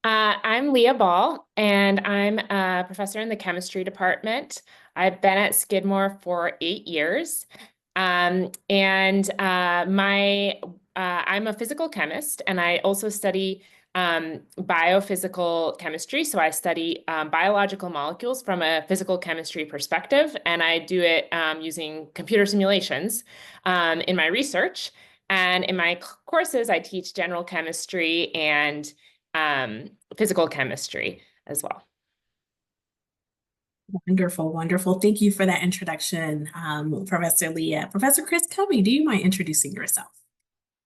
I'm Leah Ball, and I'm a professor in the chemistry department. I've been at Skidmore for 8 years. I'm a physical chemist, and I also study biophysical chemistry. So I study biological molecules from a physical chemistry perspective, and I do it using computer simulations in my research. And in my courses, I teach general chemistry and physical chemistry as well. Wonderful, wonderful. Thank you for that introduction, Professor Leah. Professor Chris Covey, do you mind introducing yourself?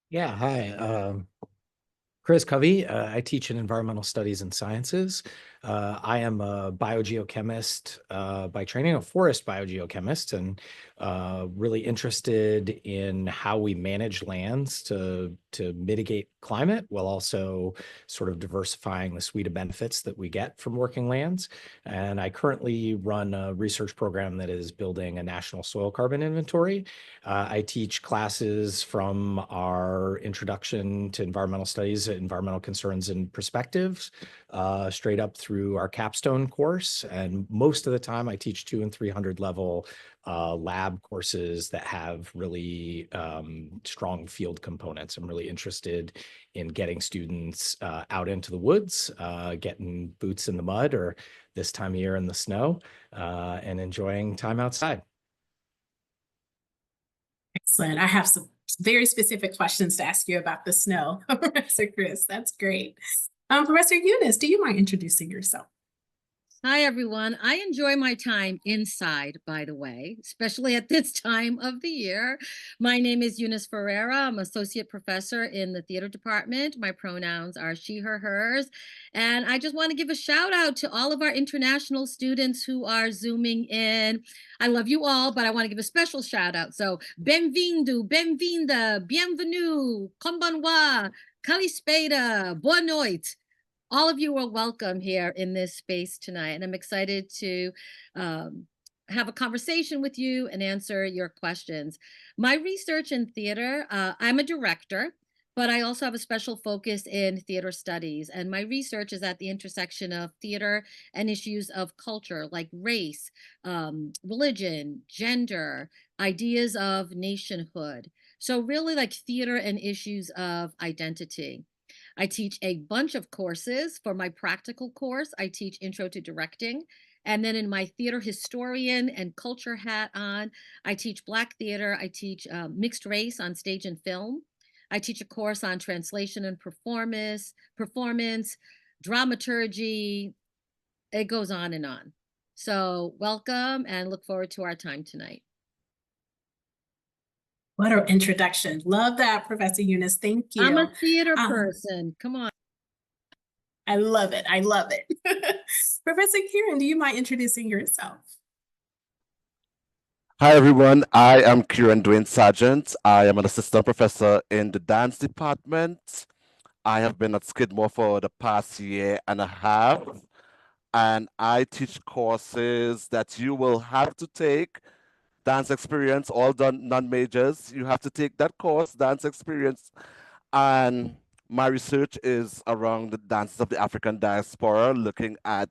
Yeah, hi. Chris Covey. I teach in environmental studies and sciences. I am a biogeochemist by training, a forest biogeochemist, and really interested in how we manage lands to mitigate climate while also sort of diversifying the suite of benefits that we get from working lands. And I currently run a research program that is building a national soil carbon inventory. I teach classes from our introduction to environmental studies, environmental concerns and perspectives, straight up through our capstone course. And most of the time I teach 200 and 300 level lab courses that have really strong field components. I'm really interested in getting students out into the woods, getting boots in the mud, or this time of year in the snow, and enjoying time outside. Excellent. I have some very specific questions to ask you about the snow, Professor Chris. That's great. Professor Eunice, do you mind introducing yourself? Hi, everyone. I enjoy my time inside, by the way, especially at this time of the year. My name is Eunice Ferreira. I'm associate professor in the theater department. My pronouns are she, her, hers. And I just want to give a shout out to all of our international students who are Zooming in. I love you all, but I want to give a special shout out. So, bem-vindo, bem-vinda, bienvenue, konbanwa, kalispeda, boa noite. All of you are welcome here in this space tonight, and I'm excited to have a conversation with you and answer your questions. My research in theater, I'm a director, but I also have a special focus in theater studies, and my research is at the intersection of theater and issues of culture like race, religion, gender, ideas of nationhood. So really like theater and issues of identity. I teach a bunch of courses. For my practical course, I teach Intro to Directing. And then in my theater historian and culture hat on, I teach Black theater. I teach mixed race on stage and film. I teach a course on translation and performance, dramaturgy. It goes on and on. So welcome and look forward to our time tonight. What an introduction. Love that, Professor Eunice. Thank you. I'm a theater person. Come on. I love it. I love it. Professor Kieran, do you mind introducing yourself? Hi, everyone. I am Kieran Dwayne Sargent. I am an assistant professor in the dance department. I have been at Skidmore for the past year and a half, and I teach courses that you will have to take. Dance experience, all done non-majors. You have to take that course, dance experience. And my research is around the dances of the African diaspora, looking at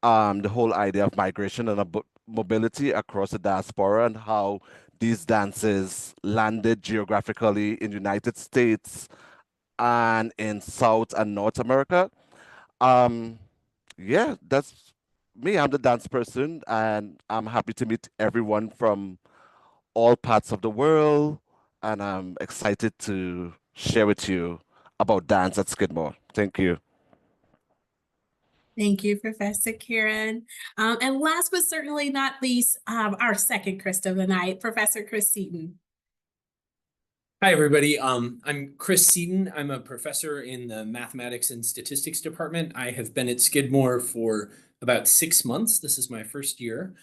the whole idea of migration and mobility across the diaspora and how these dances landed geographically in the United States and in South and North America. Yeah, that's me. I'm the dance person, and I'm happy to meet everyone from all parts of the world. And I'm excited to share with you about dance at Skidmore. Thank you. Thank you, Professor Kieran. And last but certainly not least, our second Chris of the night, Professor Chris Seaton. Hi, everybody. I'm Chris Seaton. I'm a professor in the mathematics and statistics department. I have been at Skidmore for about 6 months. This is my first year.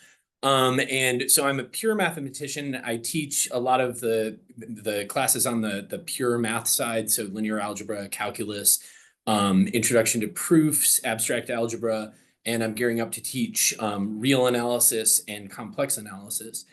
And so I'm a pure mathematician. I teach a lot of the classes on the pure math side, so linear algebra, calculus, introduction to proofs, abstract algebra, and I'm gearing up to teach real analysis and complex analysis.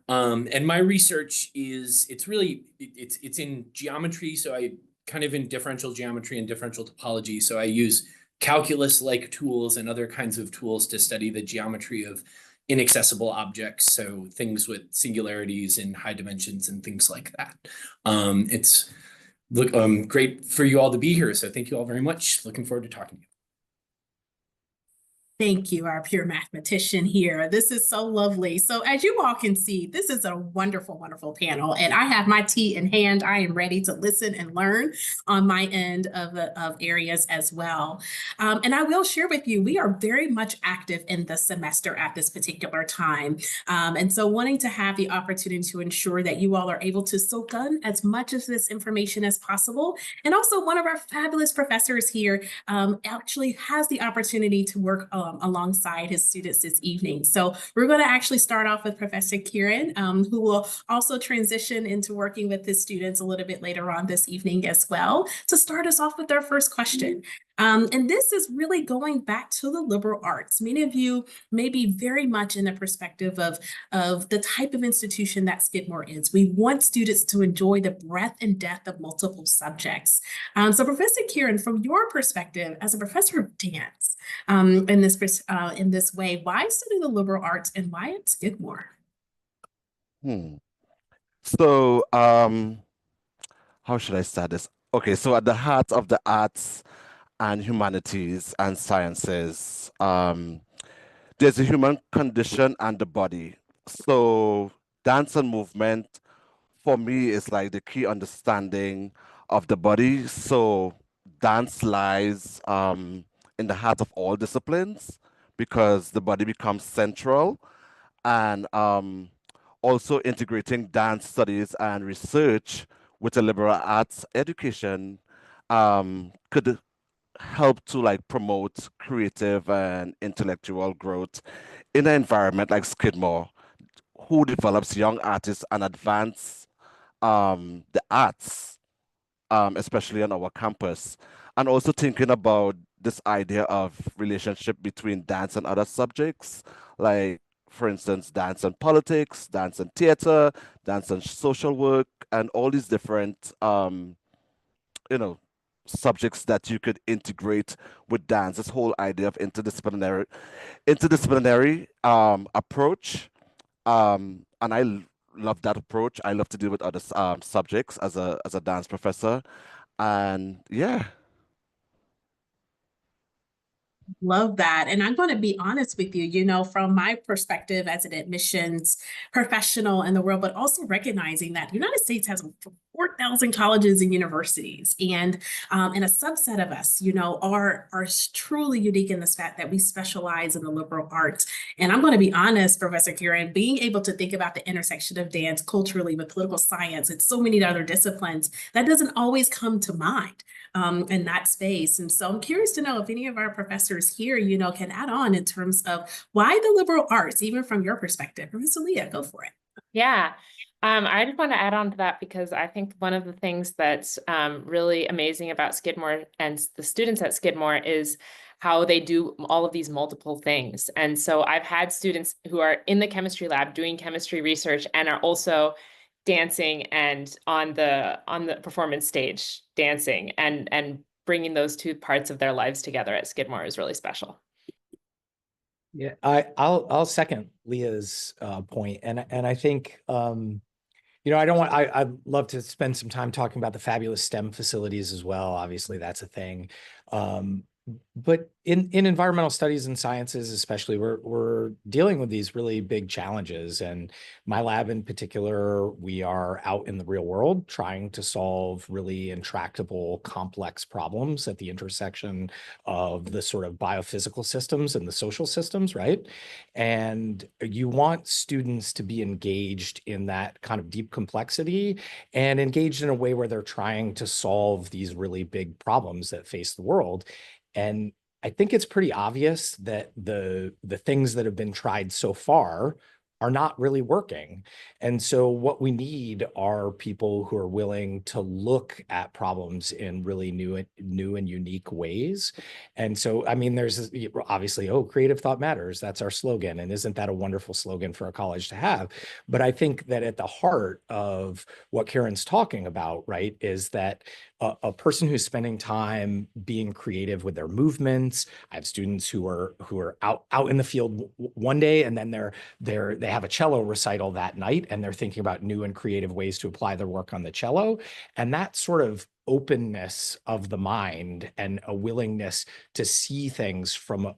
And my research is, it's in geometry. So I kind of in differential geometry and differential topology. So I use calculus-like tools and other kinds of tools to study the geometry of inaccessible objects, so things with singularities and high dimensions and things like that. It's great for you all to be here, so thank you all very much. Looking forward to talking to you. Thank you, our pure mathematician here. This is so lovely. So as you all can see, this is a wonderful, wonderful panel, and I have my tea in hand. I am ready to listen and learn on my end of areas as well. And I will share with you, we are very much active in the semester at this particular time. And so wanting to have the opportunity to ensure that you all are able to soak in as much of this information as possible. And also one of our fabulous professors here actually has the opportunity to work alongside his students this evening. So we're going to actually start off with Professor Kieran, who will also transition into working with his students a little bit later on this evening as well, to start us off with our first question. And this is really going back to the liberal arts. Many of you may be very much in the perspective of the type of institution that Skidmore is. We want students to enjoy the breadth and depth of multiple subjects. So Professor Kieran, from your perspective as a professor of dance, in this way, why study the liberal arts and why at Skidmore? So, how should I start this? Okay, so at the heart of the arts and humanities and sciences, there's a human condition and the body. So dance and movement for me is like the key understanding of the body. So dance lies in the heart of all disciplines because the body becomes central, and also integrating dance studies and research with a liberal arts education could help to like promote creative and intellectual growth in an environment like Skidmore, who develops young artists and advance the arts, especially on our campus. And also thinking about this idea of relationship between dance and other subjects, like for instance, dance and politics, dance and theater, dance and social work, and all these different you know, subjects that you could integrate with dance. This whole idea of interdisciplinary approach. And I love that approach. I love to deal with other subjects as a dance professor. And yeah. Love that. And I'm going to be honest with you, from my perspective as an admissions professional in the world, but also recognizing that the United States has 4,000 colleges and universities. And a subset of us, are truly unique in this fact that we specialize in the liberal arts. And I'm going to be honest, Professor Kieran, being able to think about the intersection of dance culturally with political science and so many other disciplines, that doesn't always come to mind in that space. And so I'm curious to know if any of our professors here, can add on in terms of why the liberal arts, even from your perspective. Professor Leah, go for it. Yeah. I just want to add on to that because I think one of the things that's really amazing about Skidmore and the students at Skidmore is how they do all of these multiple things. And so I've had students who are in the chemistry lab doing chemistry research and are also dancing and on the performance stage dancing, and bringing those two parts of their lives together at Skidmore is really special. Yeah, I'll second Leah's point, and I think I'd love to spend some time talking about the fabulous STEM facilities as well. Obviously, that's a thing. But in environmental studies and sciences, especially, we're dealing with these really big challenges. And my lab in particular, we are out in the real world trying to solve really intractable, complex problems at the intersection of the sort of biophysical systems and the social systems, right? And you want students to be engaged in that kind of deep complexity and engaged in a way where they're trying to solve these really big problems that face the world. And I think it's pretty obvious that the things that have been tried so far are not really working. And so what we need are people who are willing to look at problems in really new and unique ways. And so, I mean, there's obviously, creative thought matters. That's our slogan. And isn't that a wonderful slogan for a college to have? But I think that at the heart of what Kieran's talking about, right, is that a person who's spending time being creative with their movements. I have students who are out in the field one day, and then they have a cello recital that night, and they're thinking about new and creative ways to apply their work on the cello. And that sort of openness of the mind and a willingness to see things from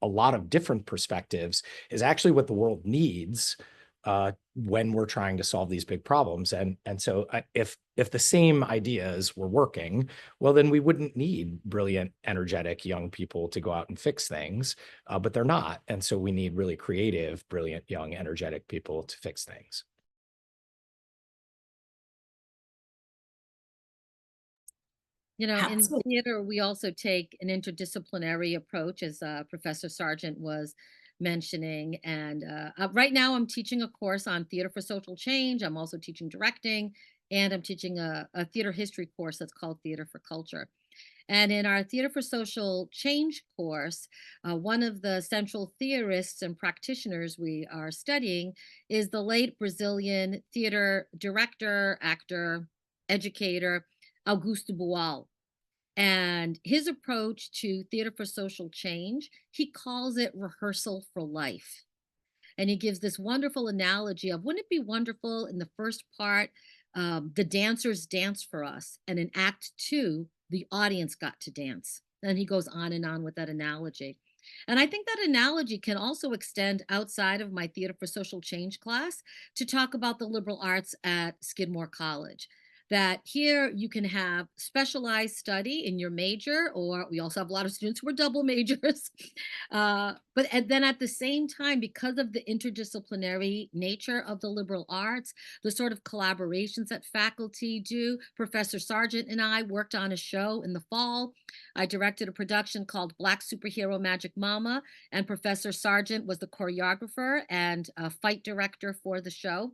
a lot of different perspectives is actually what the world needs when we're trying to solve these big problems. And so if the same ideas were working, well, then we wouldn't need brilliant, energetic young people to go out and fix things, but they're not. And so we need really creative, brilliant, young, energetic people to fix things. You know, in Absolutely. theater, we also take an interdisciplinary approach, as Professor Sargent was mentioning. And right now, I'm teaching a course on theater for social change. I'm also teaching directing, and I'm teaching a theater history course that's called Theater for Culture. And in our Theater for Social Change course, one of the central theorists and practitioners we are studying is the late Brazilian theater director, actor, educator, Augusto Boal. And his approach to theater for social change, he calls it rehearsal for life. And he gives this wonderful analogy of, wouldn't it be wonderful in the first part, the dancers dance for us, and in act two, the audience got to dance. And he goes on and on with that analogy. And I think that analogy can also extend outside of my Theater for Social Change class to talk about the liberal arts at Skidmore College. That here you can have specialized study in your major, or we also have a lot of students who are double majors. But then at the same time, because of the interdisciplinary nature of the liberal arts, the sort of collaborations that faculty do, Professor Sargent and I worked on a show in the fall. I directed a production called Black Superhero Magic Mama, and Professor Sargent was the choreographer and fight director for the show.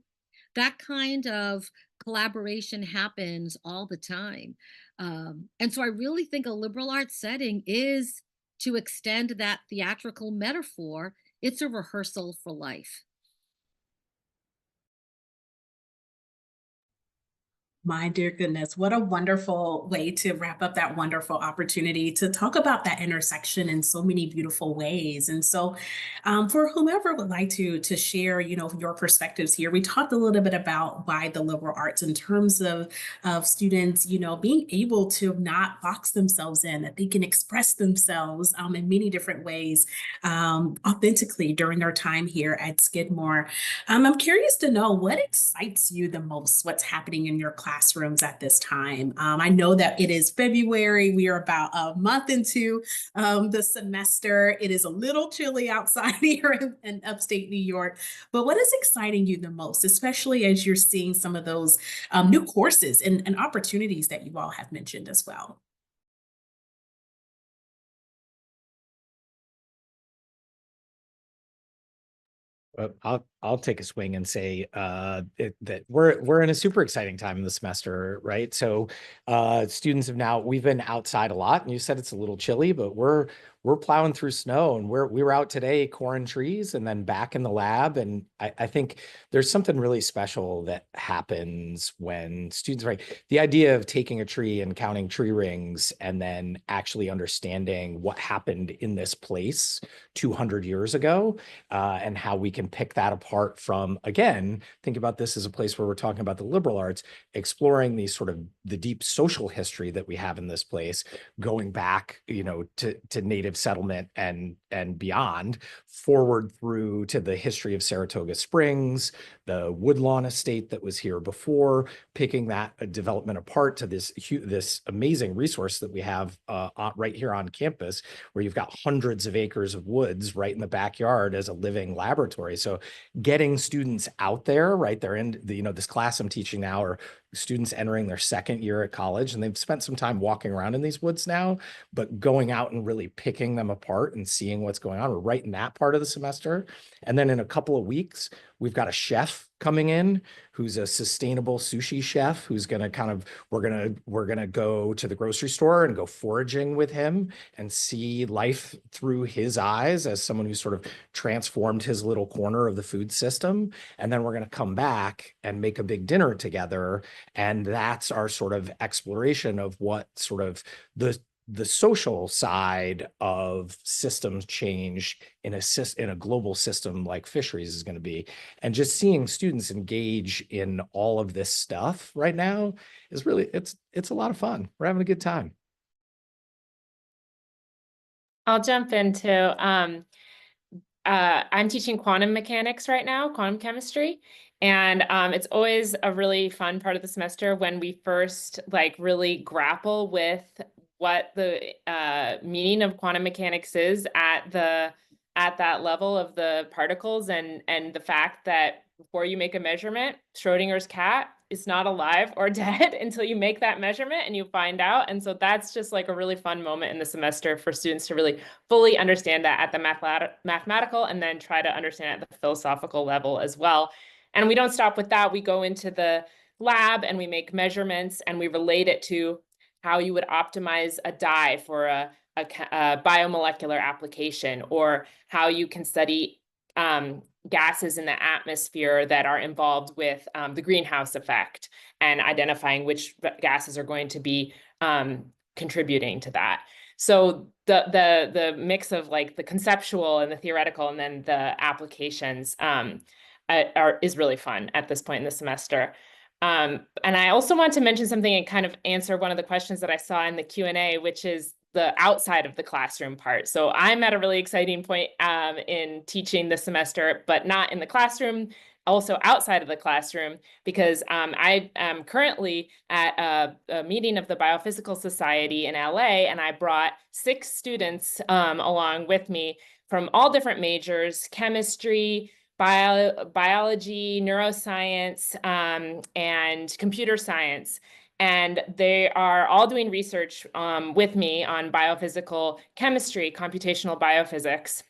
That kind of collaboration happens all the time. And so I really think a liberal arts setting is, to extend that theatrical metaphor, it's a rehearsal for life. My dear goodness, what a wonderful way to wrap up that wonderful opportunity to talk about that intersection in so many beautiful ways. And so, for whomever would like to share, your perspectives here, we talked a little bit about why the liberal arts in terms of students, being able to not box themselves in, that they can express themselves in many different ways authentically during their time here at Skidmore. I'm curious to know what excites you the most, what's happening in your classrooms at this time. I know that it is February. We are about a month into the semester. It is a little chilly outside here in upstate New York, but what is exciting you the most, especially as you're seeing some of those new courses and opportunities that you all have mentioned as well? I'll take a swing and say that we're in a super exciting time in the semester, right? So students we've been outside a lot, and you said it's a little chilly, but we're plowing through snow, and we were out today coring trees and then back in the lab. And I think there's something really special that happens when students, right? The idea of taking a tree and counting tree rings and then actually understanding what happened in this place 200 years ago, and how we can pick that apart from, again, think about this as a place where we're talking about the liberal arts, exploring these sort of the deep social history that we have in this place, going back, to native settlement and beyond, forward through to the history of Saratoga Springs, the Woodlawn estate that was here before, picking that development apart to this amazing resource that we have right here on campus, where you've got hundreds of acres of woods right in the backyard as a living laboratory. So getting students out there, right? They're in this class I'm teaching now are students entering their second year at college, and they've spent some time walking around in these woods now, but going out and really picking them apart and seeing what's going on. We're right in that part of the semester. And then in a couple of weeks, we've got a chef coming in, who's a sustainable sushi chef, who's going to kind of, we're going to go to the grocery store and go foraging with him and see life through his eyes as someone who sort of transformed his little corner of the food system. And then we're going to come back and make a big dinner together. And that's our sort of exploration of what sort of the social side of systems change in a global system like fisheries is going to be. And just seeing students engage in all of this stuff right now is really, it's a lot of fun. We're having a good time. I'll jump in too. I'm teaching quantum mechanics right now, quantum chemistry. And it's always a really fun part of the semester when we first like really grapple with what the meaning of quantum mechanics is at that level of the particles, and the fact that before you make a measurement, Schrodinger's cat is not alive or dead until you make that measurement and you find out. And so that's just like a really fun moment in the semester for students to really fully understand that at the mathematical and then try to understand at the philosophical level as well. And we don't stop with that. We go into the lab and we make measurements and we relate it to how you would optimize a dye for a biomolecular application, or how you can study gases in the atmosphere that are involved with the greenhouse effect, and identifying which gases are going to be contributing to that. So the mix of like the conceptual and the theoretical and then the applications is really fun at this point in the semester. And I also want to mention something and kind of answer one of the questions that I saw in the Q&A, which is the outside of the classroom part. So I'm at a really exciting point in teaching this semester, but not in the classroom, also outside of the classroom, because I am currently at a meeting of the Biophysical Society in LA, and I brought 6 students along with me from all different majors: chemistry, biology, neuroscience, and computer science. And they are all doing research with me on biophysical chemistry, computational biophysics.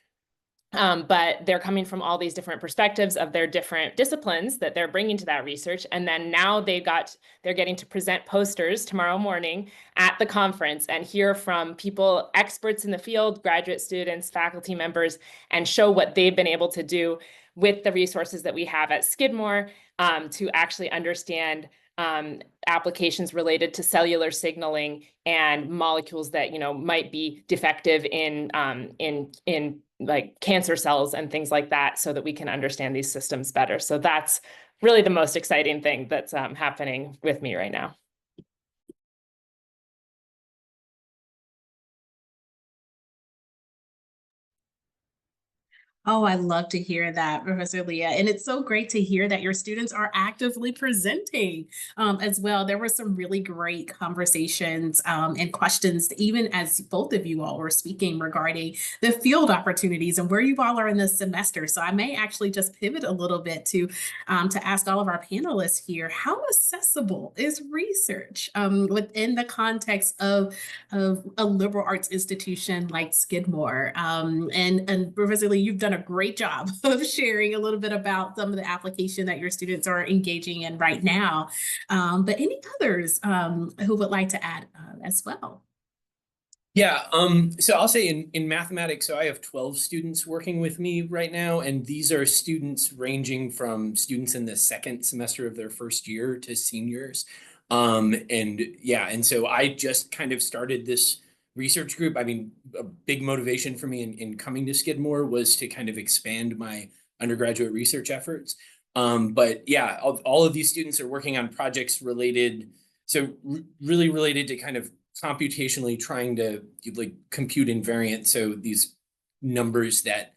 But they're coming from all these different perspectives of their different disciplines that they're bringing to that research. And then now they're getting to present posters tomorrow morning at the conference and hear from people, experts in the field, graduate students, faculty members, and show what they've been able to do with the resources that we have at Skidmore to actually understand applications related to cellular signaling and molecules that might be defective in like cancer cells and things like that, so that we can understand these systems better. So that's really the most exciting thing that's happening with me right now. Oh, I love to hear that, Professor Leah. And it's so great to hear that your students are actively presenting as well. There were some really great conversations and questions, even as both of you all were speaking regarding the field opportunities and where you all are in this semester. So I may actually just pivot a little bit to ask all of our panelists here, how accessible is research within the context of a liberal arts institution like Skidmore? And Professor Lee, you've done a great job of sharing a little bit about some of the application that your students are engaging in right now. But any others who would like to add as well? Yeah, so I'll say in mathematics, so I have 12 students working with me right now, and these are students ranging from students in the second semester of their first year to seniors. And so I just kind of started this research group. I mean, a big motivation for me in coming to Skidmore was to kind of expand my undergraduate research efforts. But yeah, all of these students are working on projects related, really related to kind of computationally trying to like compute invariant. So these numbers that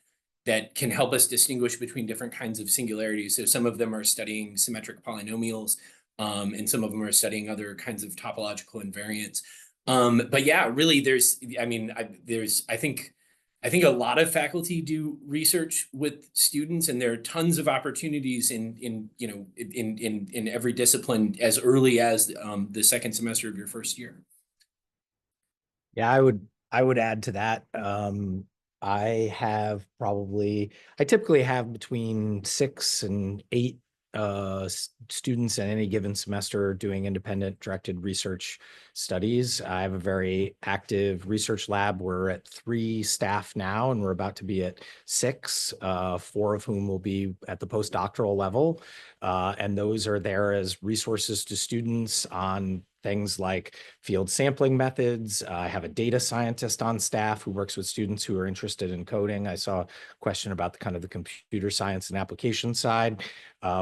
can help us distinguish between different kinds of singularities. So some of them are studying symmetric polynomials, and some of them are studying other kinds of topological invariants. But yeah, really, I think a lot of faculty do research with students, and there are tons of opportunities in every discipline as early as the second semester of your first year. Yeah, I would add to that. I typically have between 6 and 8 students in any given semester doing independent directed research studies. I have a very active research lab. We're at 3 staff now, and we're about to be at 6, 4 of whom will be at the postdoctoral level. And those are there as resources to students on things like field sampling methods. I have a data scientist on staff who works with students who are interested in coding. I saw a question about the kind of the computer science and application side.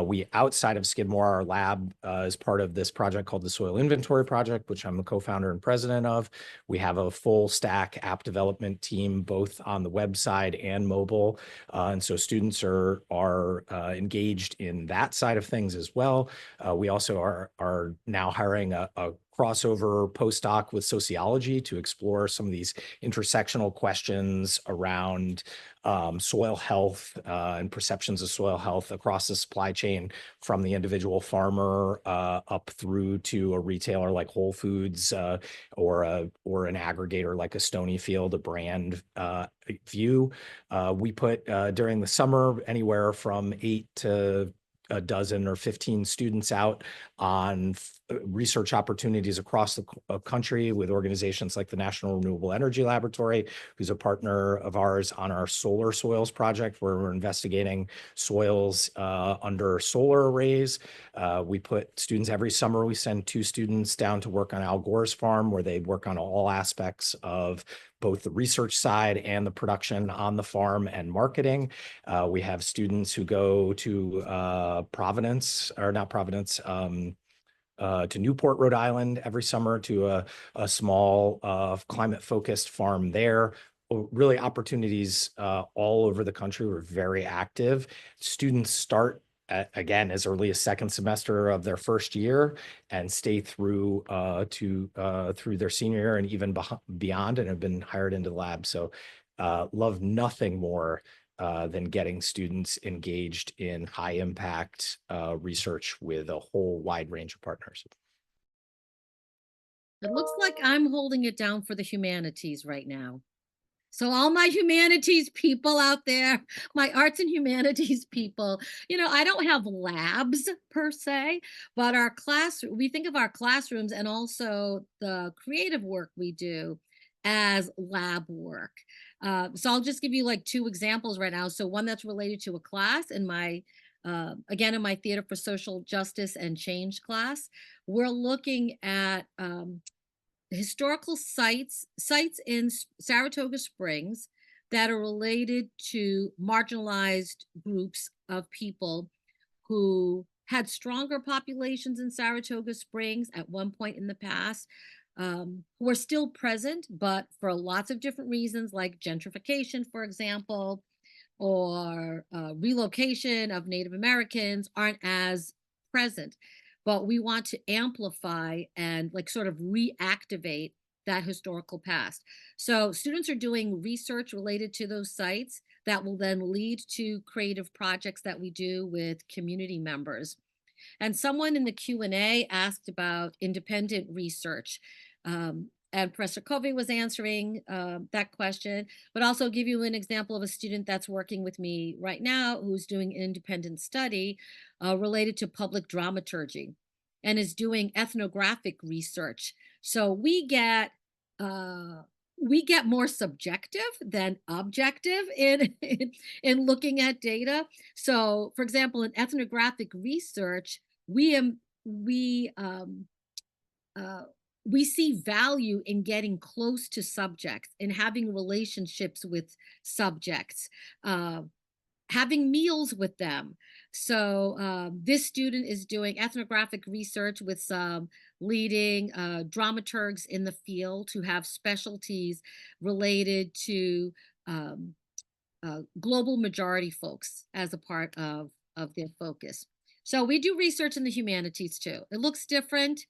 We, outside of Skidmore, our lab is part of this project called the Soil Inventory Project, which I'm the co-founder and president of. We have a full stack app development team, both on the website and mobile. And so students are engaged in that side of things as well. We also are now hiring a crossover postdoc with sociology to explore some of these intersectional questions around soil health and perceptions of soil health across the supply chain, from the individual farmer up through to a retailer like Whole Foods or an aggregator like a Stonyfield, a brand view. We put during the summer anywhere from 8 to a dozen or 15 students out on research opportunities across the country with organizations like the National Renewable Energy Laboratory, who's a partner of ours on our solar soils project, where we're investigating soils under solar arrays. We put students every summer. We send 2 students down to work on Al Gore's farm, where they work on all aspects of both the research side and the production on the farm and marketing. We have students who go to to Newport, Rhode Island every summer to a small climate-focused farm there. Really opportunities all over the country. We're very active. Students start again as early as 2nd semester of their first year and stay through through their senior year and even beyond, and have been hired into the lab. So love nothing more than getting students engaged in high impact research with a whole wide range of partners. It looks like I'm holding it down for the humanities right now. So all my humanities people out there, my arts and humanities people, I don't have labs per se, but we think of our classrooms and also the creative work we do as lab work. So I'll just give you like 2 examples right now. So one that's related to a class in again, in my Theater for Social Justice and Change class, we're looking at historical sites in Saratoga Springs that are related to marginalized groups of people who had stronger populations in Saratoga Springs at one point in the past, who are still present, but for lots of different reasons, like gentrification, for example, or relocation of Native Americans, aren't as present. But we want to amplify and like sort of reactivate that historical past. So students are doing research related to those sites that will then lead to creative projects that we do with community members. And someone in the Q&A asked about independent research. And Professor Covey was answering that question, but also give you an example of a student that's working with me right now who's doing independent study related to public dramaturgy and is doing ethnographic research. So we get more subjective than objective in looking at data. So, for example, in ethnographic research, we see value in getting close to subjects, in having relationships with subjects, having meals with them. So this student is doing ethnographic research with some leading dramaturgs in the field who have specialties related to global majority folks as a part of their focus. So we do research in the humanities too. It looks different.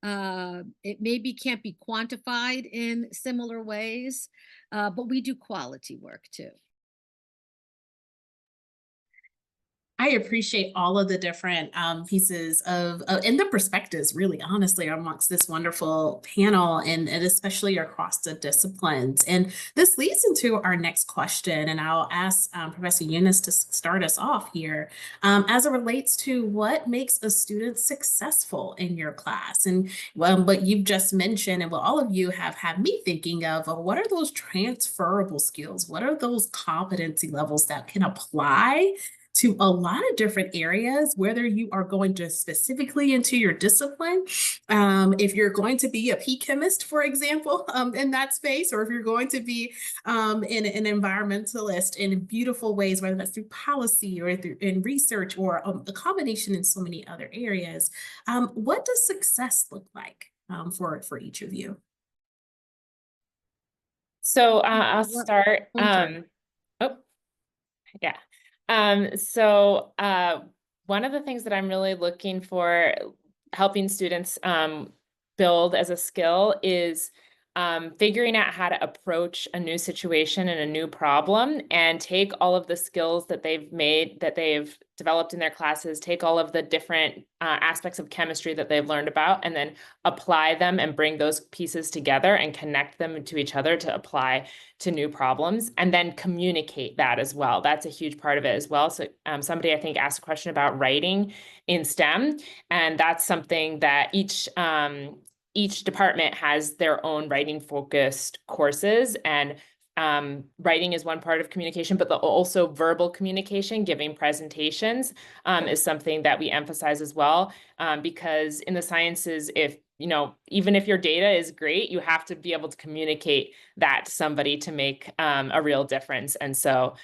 It maybe can't be quantified in similar ways, but we do quality work too. I appreciate all of the different pieces of and the perspectives, really, honestly, amongst this wonderful panel and especially across the disciplines. And this leads into our next question, and I'll ask Professor Eunice to start us off here as it relates to what makes a student successful in your class. And what you've just mentioned and what all of you have had me thinking of, what are those transferable skills? What are those competency levels that can apply to a lot of different areas, whether you are going to specifically into your discipline, if you're going to be a pea chemist, for example, in that space, or if you're going to be an environmentalist in beautiful ways, whether that's through policy or through in research or a combination in so many other areas. What does success look like for each of you? So I'll start. Oh, yeah. So one of the things that I'm really looking for helping students build as a skill is figuring out how to approach a new situation and a new problem and take all of the skills that they've developed in their classes, take all of the different aspects of chemistry that they've learned about, and then apply them and bring those pieces together and connect them to each other to apply to new problems, and then communicate that as well. That's a huge part of it as well. So somebody, I think, asked a question about writing in STEM, and that's something that each department has their own writing focused courses, and writing is one part of communication, but also verbal communication, giving presentations is something that we emphasize as well, because in the sciences, even if your data is great, you have to be able to communicate that to somebody to make a real difference. And so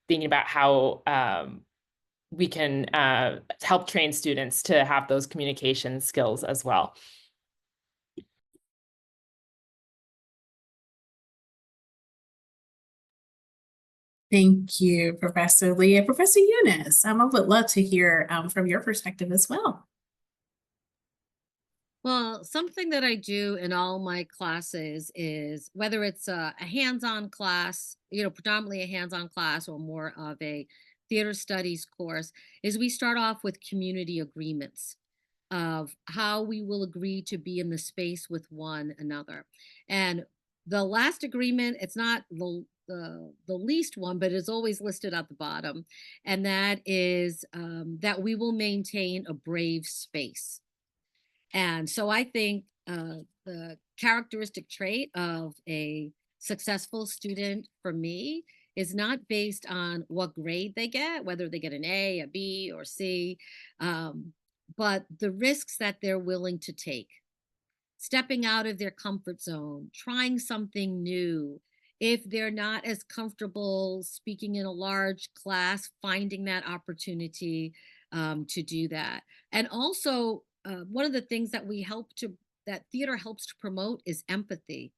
thinking about how we can help train students to have those communication skills as well. Thank you, Professor Lee. Professor Eunice, I would love to hear from your perspective as well. Well, something that I do in all my classes is, whether it's a hands-on class, predominantly a hands-on class or more of a theater studies course, is we start off with community agreements of how we will agree to be in the space with one another. And the last agreement, it's not the least one, but it's always listed at the bottom. And that is that we will maintain a brave space. And so I think the characteristic trait of a successful student for me is not based on what grade they get, whether they get an A, a B, or C, but the risks that they're willing to take. Stepping out of their comfort zone, trying something new. If they're not as comfortable speaking in a large class, finding that opportunity to do that. And also, one of the things that that theater helps to promote is empathy.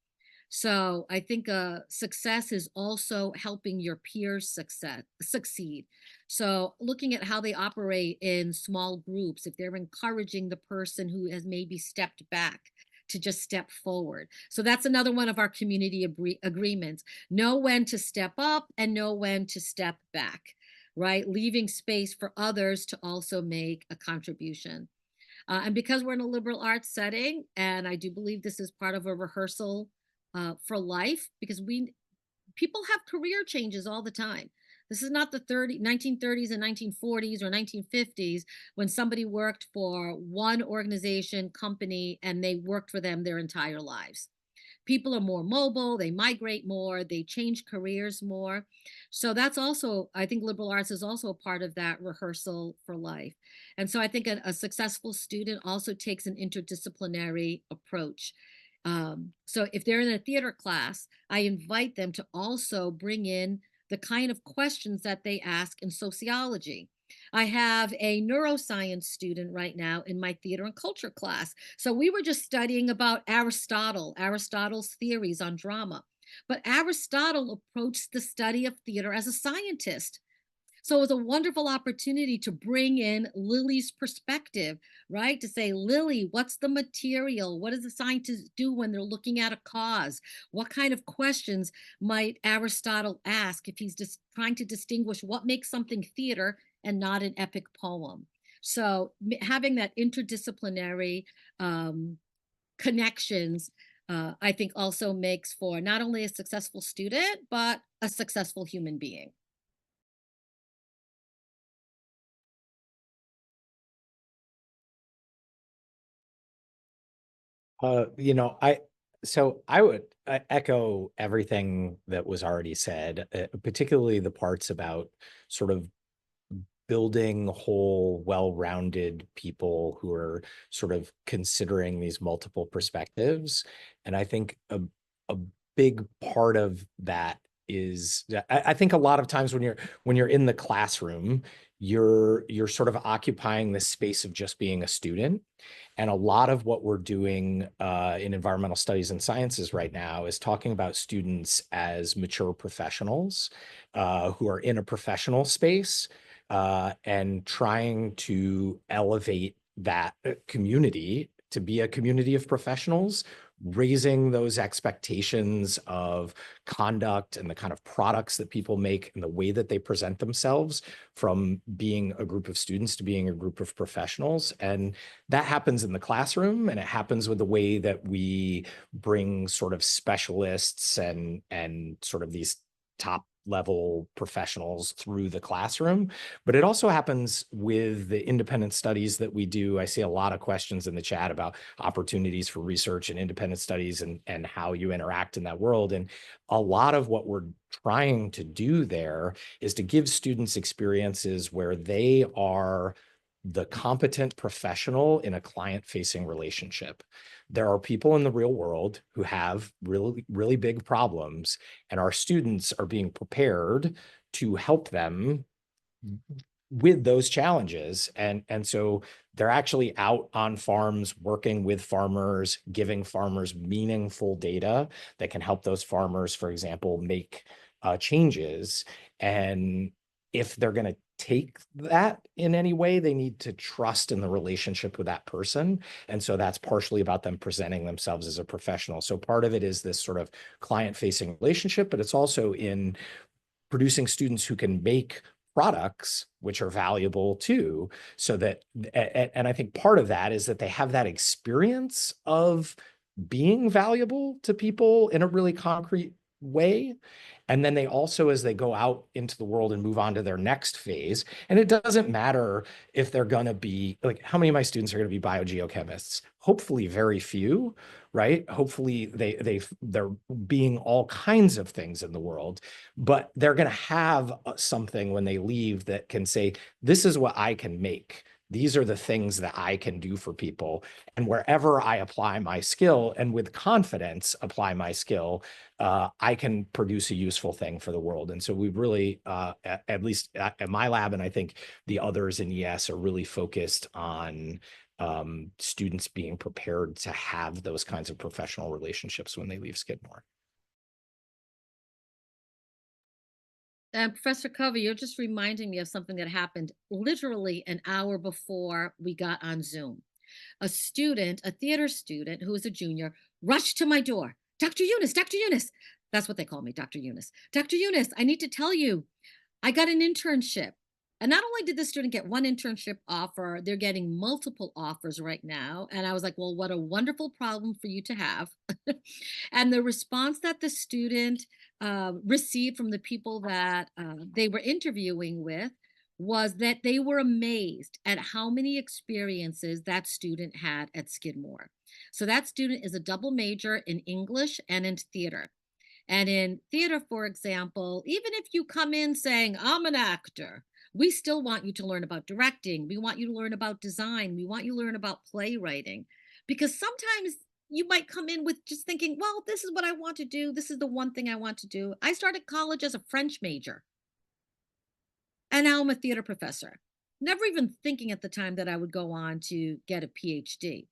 So I think success is also helping your peers succeed. So looking at how they operate in small groups, if they're encouraging the person who has maybe stepped back to just step forward. So that's another one of our community agreements. Know when to step up and know when to step back, right? Leaving space for others to also make a contribution. And because we're in a liberal arts setting, and I do believe this is part of a rehearsal for life, because people have career changes all the time. This is not the 1930s and 1940s or 1950s when somebody worked for one organization, company, and they worked for them their entire lives. People are more mobile, they migrate more, they change careers more. So that's also, I think liberal arts is also a part of that rehearsal for life. And so I think a successful student also takes an interdisciplinary approach. So if they're in a theater class, I invite them to also bring in the kind of questions that they ask in sociology. I have a neuroscience student right now in my theater and culture class. So we were just studying about Aristotle's theories on drama. But Aristotle approached the study of theater as a scientist. So it was a wonderful opportunity to bring in Lily's perspective, right? To say, Lily, what's the material? What does the scientist do when they're looking at a cause? What kind of questions might Aristotle ask if he's just trying to distinguish what makes something theater and not an epic poem. So having that interdisciplinary connections, I think also makes for not only a successful student, but a successful human being. I would echo everything that was already said, particularly the parts about sort of building whole, well-rounded people who are sort of considering these multiple perspectives. And I think a big part of that is, I think a lot of times when you're in the classroom, you're sort of occupying this space of just being a student. And a lot of what we're doing in environmental studies and sciences right now is talking about students as mature professionals who are in a professional space and trying to elevate that community to be a community of professionals, raising those expectations of conduct and the kind of products that people make and the way that they present themselves from being a group of students to being a group of professionals. And that happens in the classroom, and it happens with the way that we bring sort of specialists and sort of these top level professionals through the classroom, but it also happens with the independent studies that we do. I see a lot of questions in the chat about opportunities for research and independent studies and how you interact in that world. And a lot of what we're trying to do there is to give students experiences where they are the competent professional in a client-facing relationship. There are people in the real world who have really, really big problems, and our students are being prepared to help them with those challenges. And so they're actually out on farms working with farmers, giving farmers meaningful data that can help those farmers, for example, make changes. And if they're going to take that in any way, they need to trust in the relationship with that person. And so that's partially about them presenting themselves as a professional. So part of it is this sort of client-facing relationship, but it's also in producing students who can make products which are valuable too, so that, and I think part of that is that they have that experience of being valuable to people in a really concrete way. And then they also, as they go out into the world and move on to their next phase, and it doesn't matter if they're going to be like, how many of my students are going to be biogeochemists? Hopefully very few, right? Hopefully they're being all kinds of things in the world, but they're going to have something when they leave that can say, this is what I can make. These are the things that I can do for people. And wherever I apply my skill and with confidence apply my skill, I can produce a useful thing for the world. And so we've really, at least at my lab, and I think the others in ES are really focused on students being prepared to have those kinds of professional relationships when they leave Skidmore. And Professor Covey, you're just reminding me of something that happened literally an hour before we got on Zoom. A student, a theater student who was a junior, rushed to my door. Dr. Eunice, Dr. Eunice. That's what they call me, Dr. Eunice. Dr. Eunice, I need to tell you, I got an internship. And not only did the student get one internship offer, they're getting multiple offers right now. And I was like, well, what a wonderful problem for you to have. And the response that the student received from the people that they were interviewing with was that they were amazed at how many experiences that student had at Skidmore. So that student is a double major in English and in theater. And in theater, for example, even if you come in saying, I'm an actor, we still want you to learn about directing. We want you to learn about design. We want you to learn about playwriting. Because sometimes you might come in with just thinking, well, this is what I want to do. This is the one thing I want to do. I started college as a French major, and now I'm a theater professor. Never even thinking at the time that I would go on to get a PhD.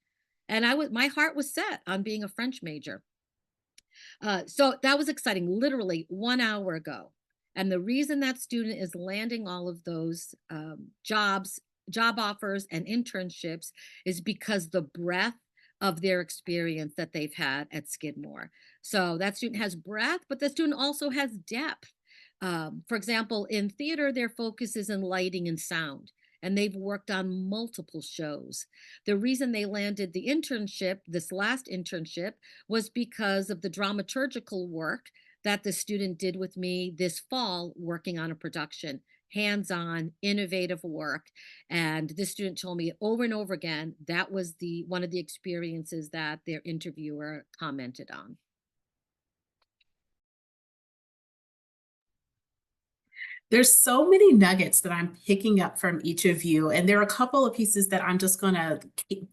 And my heart was set on being a French major. So that was exciting, literally 1 hour ago. And the reason that student is landing all of those job offers and internships is because the breadth of their experience that they've had at Skidmore. So that student has breadth, but the student also has depth. For example, in theater, their focus is in lighting and sound, and they've worked on multiple shows. The reason they landed the internship, this last internship, was because of the dramaturgical work that the student did with me this fall working on a production, hands-on, innovative work. And this student told me over and over again that was one of the experiences that their interviewer commented on. There's so many nuggets that I'm picking up from each of you, and there are a couple of pieces that I'm just going to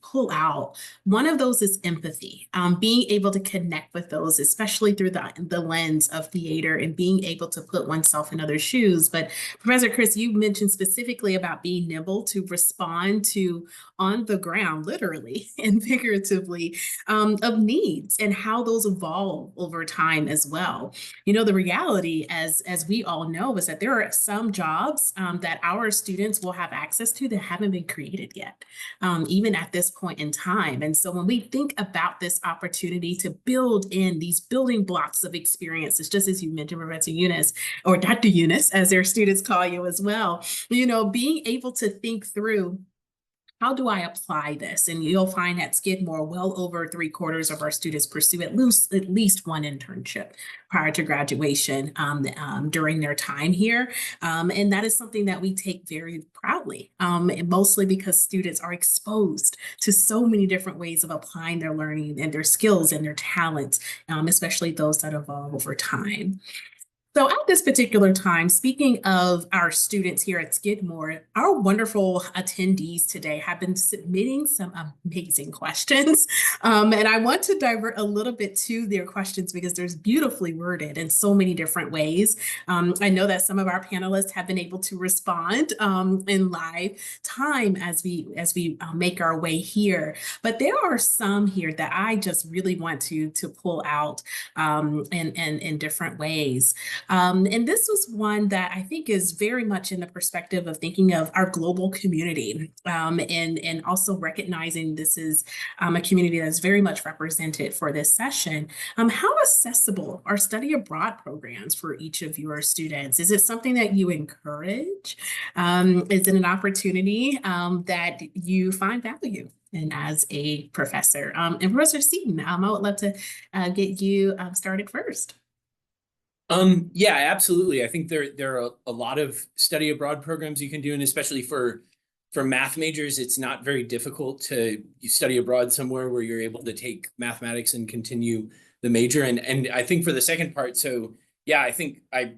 pull out. One of those is empathy, being able to connect with those, especially through the lens of theater and being able to put oneself in other shoes. But Professor Chris, you mentioned specifically about being nimble to respond to on the ground, literally and figuratively, of needs and how those evolve over time as well. You know, the reality, as we all know, is that there are some jobs that our students will have access to that haven't been created yet, even at this point in time. And so when we think about this opportunity to build in these building blocks of experiences, just as you mentioned, Professor Eunice, or Dr. Eunice, as their students call you as well, you know, being able to think through, how do I apply this? And you'll find at Skidmore, well over 3/4 of our students pursue at least one internship prior to graduation during their time here. And that is something that we take very proudly, and mostly because students are exposed to so many different ways of applying their learning and their skills and their talents, especially those that evolve over time. So at this particular time, speaking of our students here at Skidmore, our wonderful attendees today have been submitting some amazing questions. And I want to divert a little bit to their questions because they're beautifully worded in so many different ways. I know that some of our panelists have been able to respond in live time as we make our way here. But there are some here that I just really want to pull out in different ways. And this was one that I think is very much in the perspective of thinking of our global community, and also recognizing this is a community that's very much represented for this session. How accessible are study abroad programs for each of your students? Is it something that you encourage? Is it an opportunity that you find value in as a professor? And Professor Seaton, I would love to get you started first. Yeah, absolutely. I think there are a lot of study abroad programs you can do, and especially for math majors, it's not very difficult to study abroad somewhere where you're able to take mathematics and continue the major. And I think for the second part, so yeah, I think I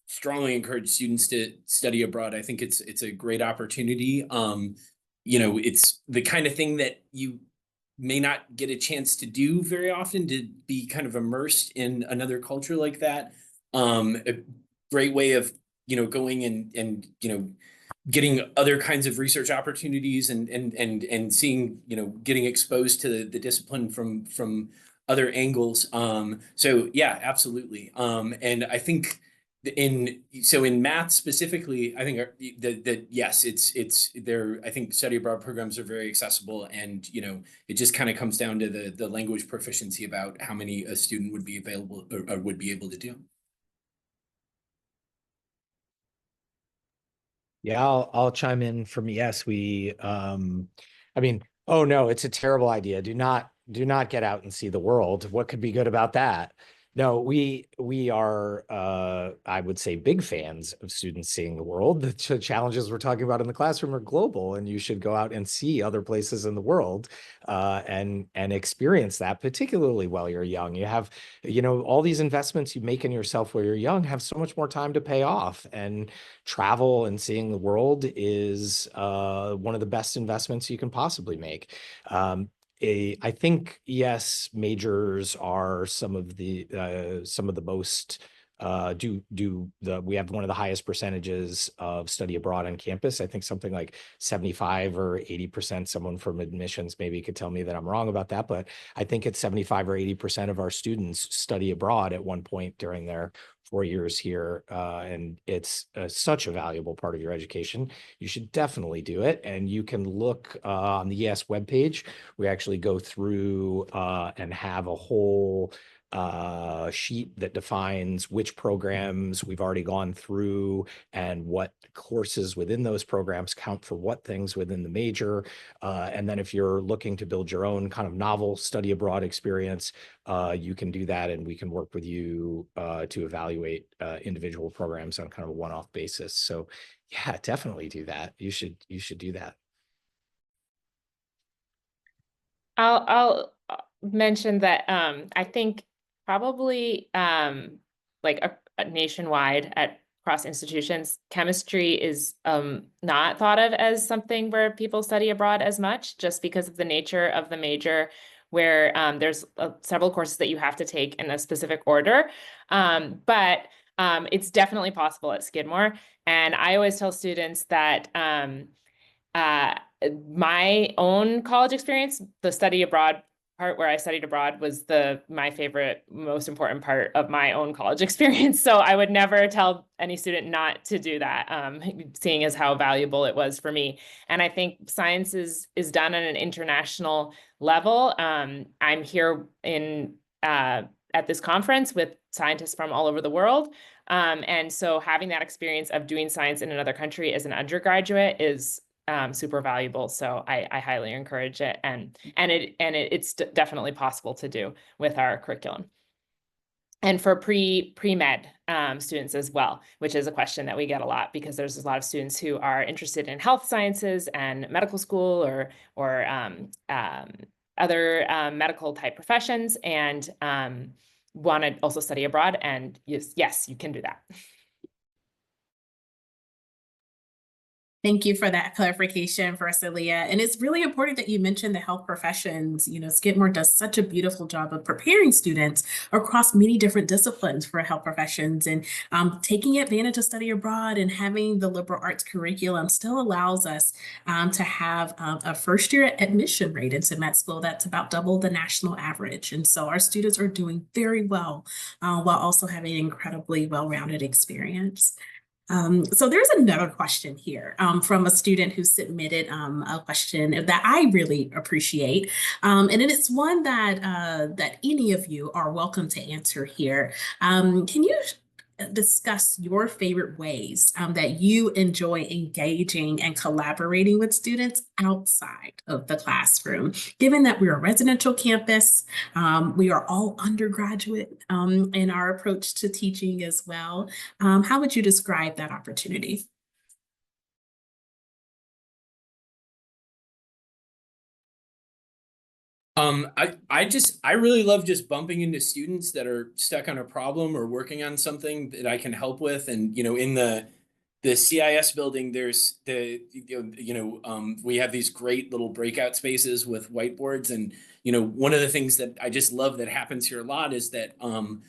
strongly encourage students to study abroad. I think it's a great opportunity. You know, it's the kind of thing that you may not get a chance to do very often, to be kind of immersed in another culture like that. A great way of, you know, going and you know, getting other kinds of research opportunities and seeing, you know, getting exposed to the discipline from other angles. So yeah, absolutely. And I think in math specifically, I think that yes, it's there. I think study abroad programs are very accessible, and you know, it just kind of comes down to the language proficiency about how many a student would be available or would be able to do. Yeah, I'll chime in from yes. I mean, oh no, it's a terrible idea. Do not get out and see the world. What could be good about that? No, we are I would say big fans of students seeing the world. The challenges we're talking about in the classroom are global, and you should go out and see other places in the world and experience that, particularly while you're young. You have, you know, all these investments you make in yourself while you're young have so much more time to pay off, and travel and seeing the world is one of the best investments you can possibly make. I think yes, majors are some of the most we have one of the highest percentages of study abroad on campus. I think something like 75 or 80%. Someone from admissions maybe could tell me that I'm wrong about that, but I think it's 75 or 80% of our students study abroad at one point during their 4 years here, and it's such a valuable part of your education. You should definitely do it, and you can look on the ES webpage. We actually go through and have a whole sheet that defines which programs we've already gone through and what courses within those programs count for what things within the major. And then if you're looking to build your own kind of novel study abroad experience, you can do that, and we can work with you to evaluate individual programs on kind of a one-off basis. So yeah, definitely do that. You should do that. I'll mention that I think probably like a nationwide at across institutions, chemistry is not thought of as something where people study abroad as much, just because of the nature of the major, where there's several courses that you have to take in a specific order. But it's definitely possible at Skidmore. And I always tell students that my own college experience, the study abroad part where I studied abroad was my favorite, most important part of my own college experience. So I would never tell any student not to do that, seeing as how valuable it was for me. And I think science is done at an international level. I'm here at this conference with scientists from all over the world. And so having that experience of doing science in another country as an undergraduate is super valuable. So I highly encourage it, and it's definitely possible to do with our curriculum. And for pre-med students as well, which is a question that we get a lot, because there's a lot of students who are interested in health sciences and medical school or other medical type professions, and want to also study abroad. And yes, you can do that. Thank you for that clarification, Aaliyah. And it's really important that you mentioned the health professions. You know, Skidmore does such a beautiful job of preparing students across many different disciplines for health professions, and taking advantage of study abroad and having the liberal arts curriculum still allows us to have a first-year admission rate into med school that's about double the national average. And so our students are doing very well while also having an incredibly well-rounded experience. So there's another question here from a student who submitted a question that I really appreciate. And it's one that any of you are welcome to answer here. Can you discuss your favorite ways that you enjoy engaging and collaborating with students outside of the classroom? Given that we're a residential campus, we are all undergraduate in our approach to teaching as well. How would you describe that opportunity? I really love just bumping into students that are stuck on a problem or working on something that I can help with. And, you know, in the CIS building, there's we have these great little breakout spaces with whiteboards. And, you know, one of the things that I just love that happens here a lot is that, I'll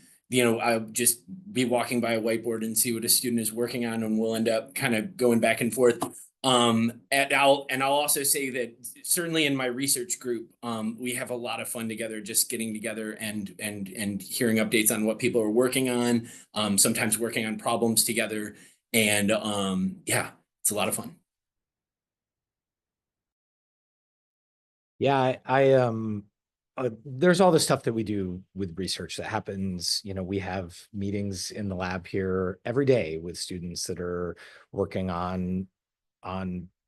just be walking by a whiteboard and see what a student is working on, and we'll end up kind of going back and forth. And I'll also say that certainly in my research group, we have a lot of fun together, just getting together and hearing updates on what people are working on, sometimes working on problems together. And yeah, it's a lot of fun. Yeah, there's all the stuff that we do with research that happens. You know, we have meetings in the lab here every day with students that are working on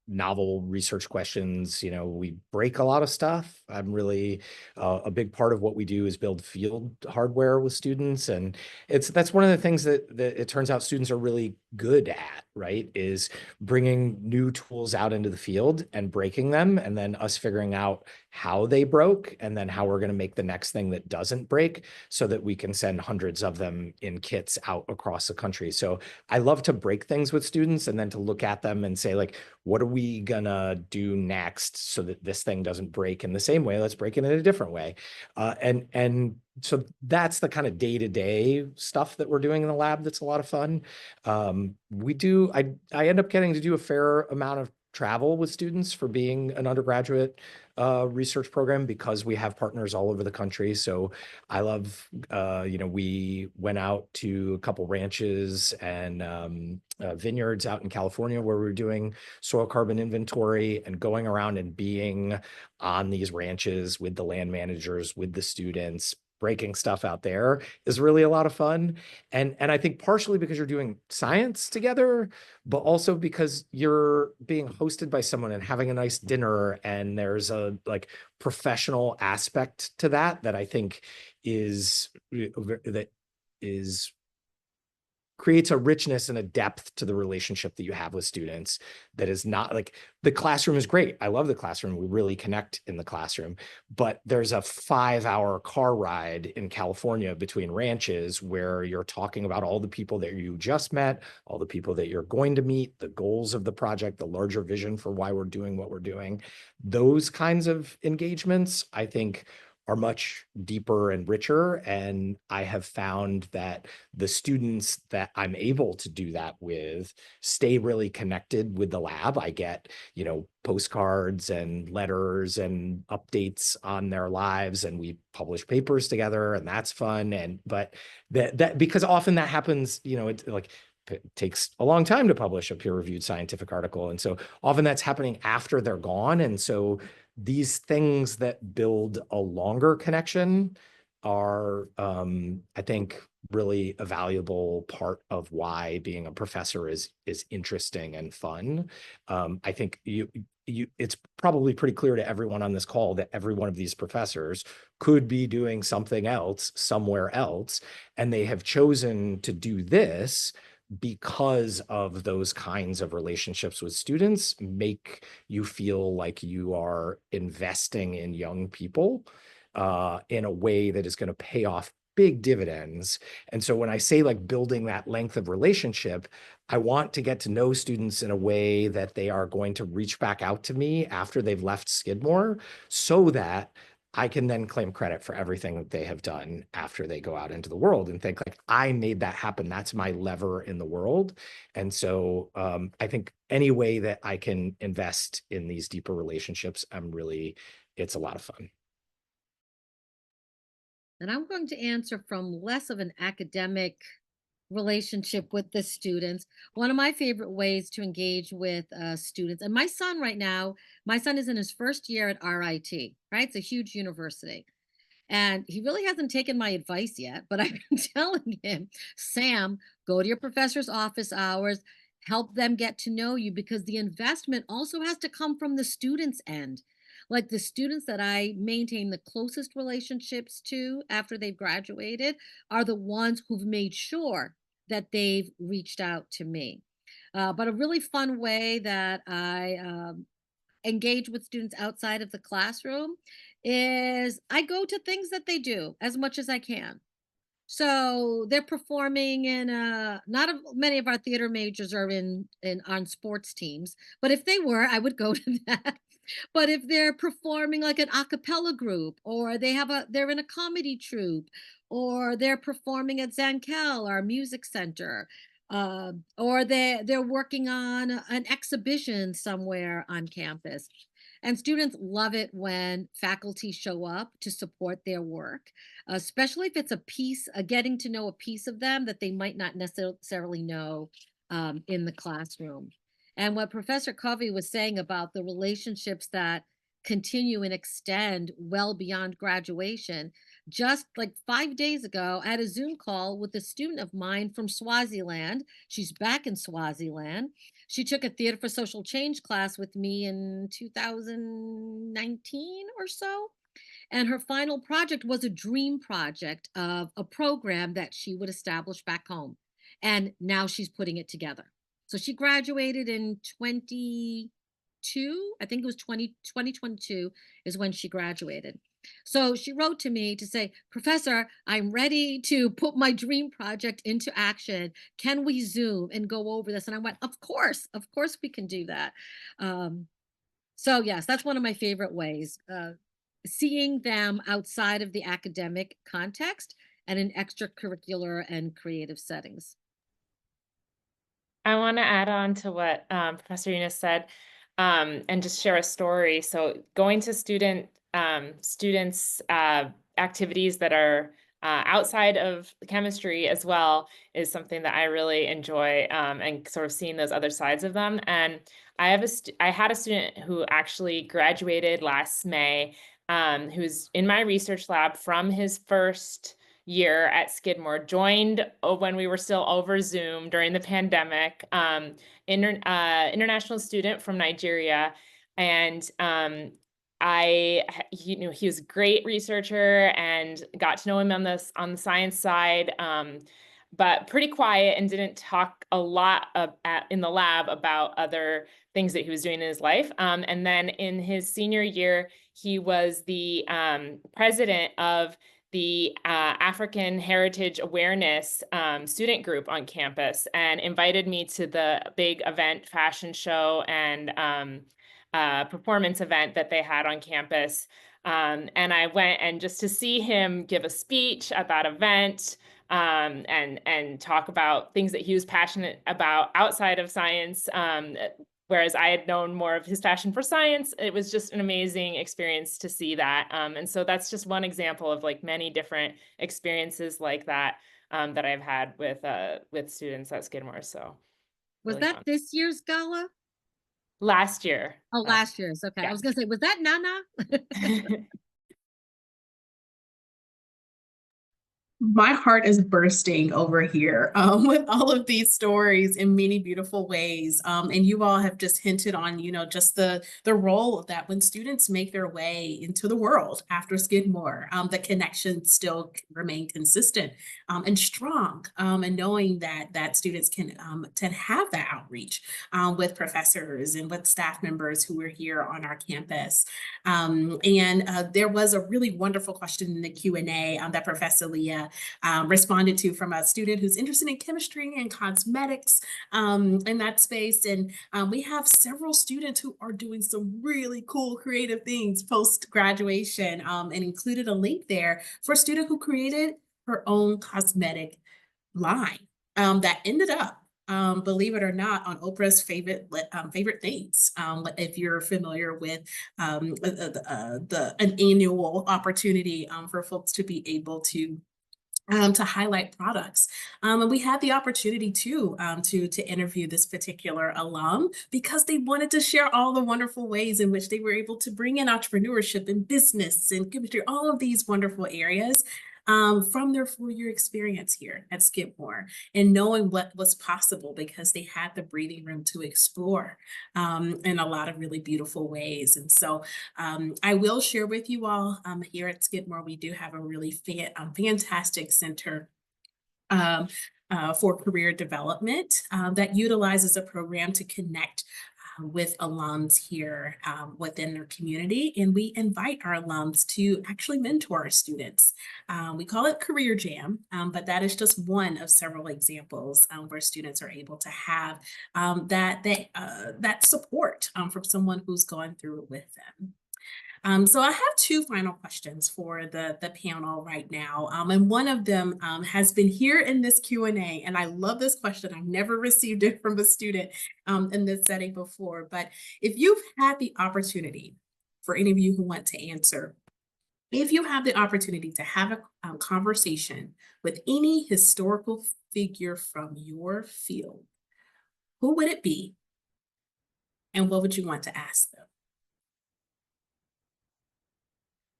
novel research questions. You know, we break a lot of stuff. I'm really a big part of what we do is build field hardware with students, and that's one of the things that it turns out students are really good at, right? Is bringing new tools out into the field and breaking them, and then us figuring out how they broke, and then how we're going to make the next thing that doesn't break, so that we can send hundreds of them in kits out across the country. So I love to break things with students, and then to look at them and say, like, what are we gonna do next so that this thing doesn't break in the same way? Let's break it in a different way. And so that's the kind of day-to-day stuff that we're doing in the lab that's a lot of fun. I end up getting to do a fair amount of travel with students for being an undergraduate research program, because we have partners all over the country. So I love, we went out to a couple ranches and vineyards out in California where we were doing soil carbon inventory, and going around and being on these ranches with the land managers, with the students, breaking stuff out there is really a lot of fun. And I think partially because you're doing science together, but also because you're being hosted by someone and having a nice dinner, and there's a like professional aspect to that I think is creates a richness and a depth to the relationship that you have with students that is not like the classroom is great. I love the classroom. We really connect in the classroom, but there's a 5-hour car ride in California between ranches where you're talking about all the people that you just met, all the people that you're going to meet, the goals of the project, the larger vision for why we're doing what we're doing. Those kinds of engagements, I think, are much deeper and richer. And I have found that the students that I'm able to do that with stay really connected with the lab. I get, postcards and letters and updates on their lives, and we publish papers together, and that's fun. But that because often that happens, it's like, it takes a long time to publish a peer-reviewed scientific article. And so often that's happening after they're gone. And so these things that build a longer connection are, I think, really a valuable part of why being a professor is interesting and fun. I think it's probably pretty clear to everyone on this call that every one of these professors could be doing something else somewhere else, and they have chosen to do this because of those kinds of relationships with students make you feel like you are investing in young people in a way that is going to pay off big dividends. And so when I say like building that length of relationship, I want to get to know students in a way that they are going to reach back out to me after they've left Skidmore, so that I can then claim credit for everything that they have done after they go out into the world and think like, I made that happen. That's my lever in the world. And so I think any way that I can invest in these deeper relationships, it's a lot of fun. And I'm going to answer from less of an academic relationship with the students. One of my favorite ways to engage with students, and my son right now, my son is in his first year at RIT, right? It's a huge university. And he really hasn't taken my advice yet, but I've been telling him, Sam, go to your professor's office hours, help them get to know you, because the investment also has to come from the students' end. Like the students that I maintain the closest relationships to after they've graduated are the ones who've made sure that they've reached out to me. But a really fun way that I engage with students outside of the classroom is I go to things that they do as much as I can. So they're performing in many of our theater majors are in on sports teams, but if they were, I would go to that. But if they're performing like an a cappella group, or they're in a comedy troupe, or they're performing at Zankel, our music center, or they're working on an exhibition somewhere on campus. And students love it when faculty show up to support their work, especially if it's getting to know a piece of them that they might not necessarily know in the classroom. And what Professor Covey was saying about the relationships that continue and extend well beyond graduation. Just like 5 days ago, I had a Zoom call with a student of mine from Swaziland. She's back in Swaziland. She took a Theater for Social Change class with me in 2019 or so. And her final project was a dream project of a program that she would establish back home. And now she's putting it together. So she graduated in 2022. I think it was 2022 is when she graduated. So she wrote to me to say, Professor, I'm ready to put my dream project into action. Can we Zoom and go over this? And I went, of course we can do that. So yes, that's one of my favorite ways. Seeing them outside of the academic context and in extracurricular and creative settings. I want to add on to what Professor Eunice said, and just share a story. So going to students activities that are outside of chemistry as well is something that I really enjoy, and sort of seeing those other sides of them. And I had a student who actually graduated last May who's in my research lab from his first year at Skidmore, joined when we were still over Zoom during the pandemic, international student from Nigeria. And he was a great researcher and got to know him on the science side, but pretty quiet and didn't talk a lot in the lab about other things that he was doing in his life. And then in his senior year, he was the president of the African Heritage Awareness student group on campus and invited me to the big event, fashion show, and performance event that they had on campus. And I went, and just to see him give a speech at that event, and talk about things that he was passionate about outside of science, whereas I had known more of his passion for science. It was just an amazing experience to see that. And so that's just one example of like many different experiences like that that I've had with students at Skidmore. So Was really that fun. this year's gala? Last year. Oh, last year's. Okay. I yeah. was gonna say, was that Nana? My heart is bursting over here with all of these stories in many beautiful ways. And you all have just hinted on, just the role of that when students make their way into the world after Skidmore, the connections still remain consistent and strong. And knowing that students can have that outreach with professors and with staff members who are here on our campus. And there was a really wonderful question in the Q&A that Professor Leah responded to from a student who's interested in chemistry and cosmetics in that space. And we have several students who are doing some really cool creative things post-graduation, and included a link there for a student who created her own cosmetic line that ended up, believe it or not, on Oprah's favorite things. If you're familiar with an annual opportunity for folks to be able to highlight products. And we had the opportunity to interview this particular alum because they wanted to share all the wonderful ways in which they were able to bring in entrepreneurship and business and chemistry, all of these wonderful areas from their 4-year experience here at Skidmore, and knowing what was possible because they had the breathing room to explore in a lot of really beautiful ways. And so I will share with you all here at Skidmore, we do have a really fantastic center for career development that utilizes a program to connect with alums here within their community. And we invite our alums to actually mentor our students. We call it Career Jam, but that is just one of several examples where students are able to have that support from someone who's gone through it with them. So I have 2 final questions for the panel right now. And one of them has been here in this Q&A, and I love this question. I've never received it from a student in this setting before, but if you've had the opportunity, for any of you who want to answer, if you have the opportunity to have a conversation with any historical figure from your field, who would it be? And what would you want to ask them?